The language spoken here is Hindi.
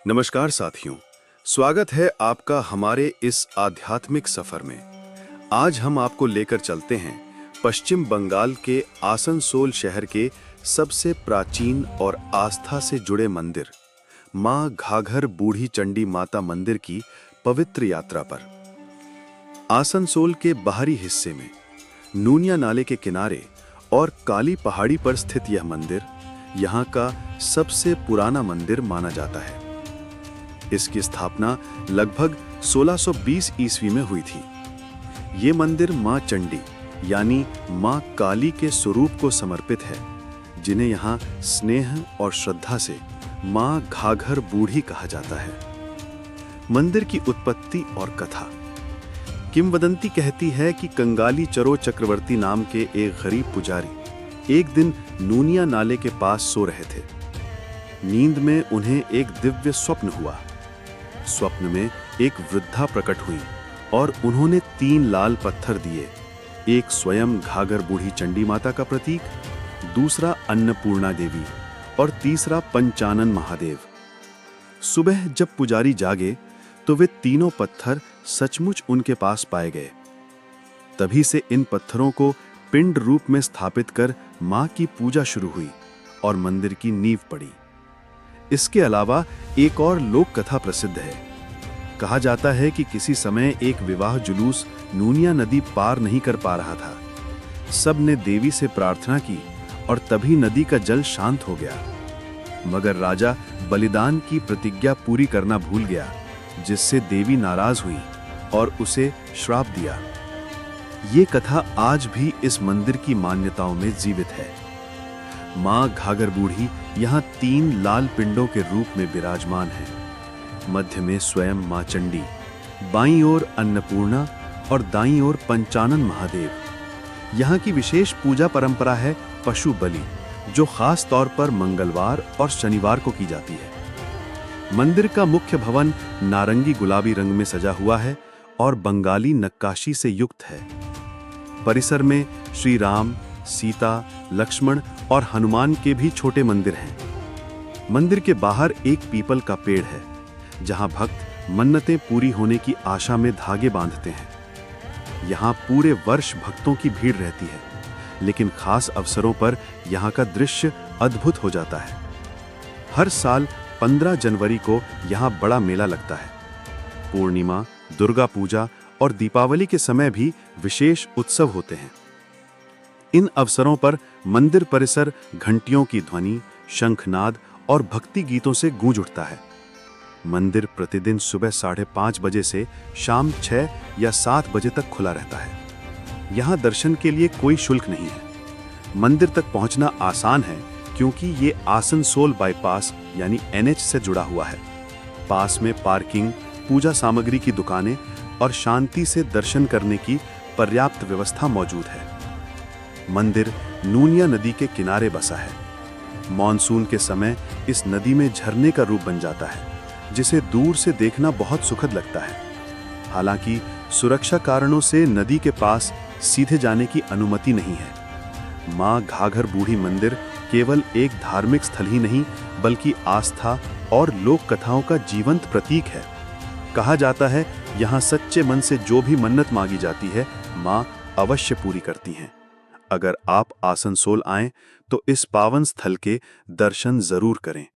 नमस्कार साथियों, स्वागत है आपका हमारे इस आध्यात्मिक सफर में। आज हम आपको लेकर चलते हैं पश्चिम बंगाल के आसनसोल शहर के सबसे प्राचीन और आस्था से जुड़े मंदिर मां घाघर बूढ़ी चंडी माता मंदिर की पवित्र यात्रा पर। आसनसोल के बाहरी हिस्से में नूनिया नाले के किनारे और काली पहाड़ी पर स्थित यह मंदिर यहाँ का सबसे पुराना मंदिर माना जाता है। इसकी स्थापना लगभग 1620 ईस्वी में हुई थी। ये मंदिर मां चंडी यानी मां काली के स्वरूप को समर्पित है, जिन्हें यहाँ स्नेह और श्रद्धा से मां घाघर बूढ़ी कहा जाता है। मंदिर की उत्पत्ति और कथा। किंवदंती कहती है कि कंगाली चरो चक्रवर्ती नाम के एक गरीब पुजारी एक दिन नूनिया नाले के पास सो रहे थे। नींद में उन्हें एक दिव्य स्वप्न हुआ। स्वप्न में एक वृद्धा प्रकट हुई और उन्होंने 3 लाल पत्थर दिए। एक स्वयं घाघर बूढ़ी चंडी माता का प्रतीक, दूसरा अन्नपूर्णा देवी और तीसरा पंचानन महादेव। सुबह जब पुजारी जागे तो वे तीनों पत्थर सचमुच उनके पास पाए गए। तभी से इन पत्थरों को पिंड रूप में स्थापित कर मां की पूजा शुरू हुई और मंदिर की नींव पड़ी। इसके अलावा एक और लोक कथा प्रसिद्ध है। कहा जाता है कि किसी समय एक विवाह जुलूस नूनिया नदी पार नहीं कर पा रहा था। सब ने देवी से प्रार्थना की और तभी नदी का जल शांत हो गया। मगर राजा बलिदान की प्रतिज्ञा पूरी करना भूल गया, जिससे देवी नाराज हुई और उसे श्राप दिया। ये कथा आज भी इस मंदिर की मान्यताओं में जीवित है। मां घाघर बूढ़ी यहाँ 3 लाल पिंडों के रूप में विराजमान है। मध्य में स्वयं मां चंडी, बाईं ओर अन्नपूर्णा और दाईं ओर पंचानन महादेव। यहाँ की विशेष पूजा परंपरा है पशु बलि, जो खास तौर पर मंगलवार और शनिवार को की जाती है। मंदिर का मुख्य भवन नारंगी गुलाबी रंग में सजा हुआ है और बंगाली नक्काशी से युक्त है। परिसर में श्री राम, सीता, लक्ष्मण और हनुमान के भी छोटे मंदिर हैं। मंदिर के बाहर एक पीपल का पेड़ है, जहां भक्त मन्नतें पूरी होने की आशा में धागे बांधते हैं। यहां पूरे वर्ष भक्तों की भीड़ रहती है, लेकिन खास अवसरों पर यहां का दृश्य अद्भुत हो जाता है। हर साल 15 जनवरी को यहां बड़ा मेला लगता है। पूर्णिमा, दुर्गा पूजा और दीपावली के समय भी विशेष उत्सव होते हैं। इन अवसरों पर मंदिर परिसर घंटियों की ध्वनि, शंखनाद और भक्ति गीतों से गूंज उठता है। मंदिर प्रतिदिन सुबह 5:30 बजे से शाम 6 या 7 बजे तक खुला रहता है। यहाँ दर्शन के लिए कोई शुल्क नहीं है। मंदिर तक पहुँचना आसान है क्योंकि ये आसनसोल बाईपास यानी NH से जुड़ा हुआ है। पास में पार्किंग, पूजा सामग्री की दुकानें और शांति से दर्शन करने की पर्याप्त व्यवस्था मौजूद है। मंदिर नूनिया नदी के किनारे बसा है। मॉनसून के समय इस नदी में झरने का रूप बन जाता है, जिसे दूर से देखना बहुत सुखद लगता है। हालांकि सुरक्षा कारणों से नदी के पास सीधे जाने की अनुमति नहीं है। मां घाघर बूढ़ी मंदिर केवल एक धार्मिक स्थल ही नहीं, बल्कि आस्था और लोक कथाओं का जीवंत प्रतीक है। कहा जाता है, यहाँ सच्चे मन से जो भी मन्नत मांगी जाती है, मां अवश्य पूरी करती हैं। अगर आप आसनसोल आएं, तो इस पावन स्थल के दर्शन जरूर करें।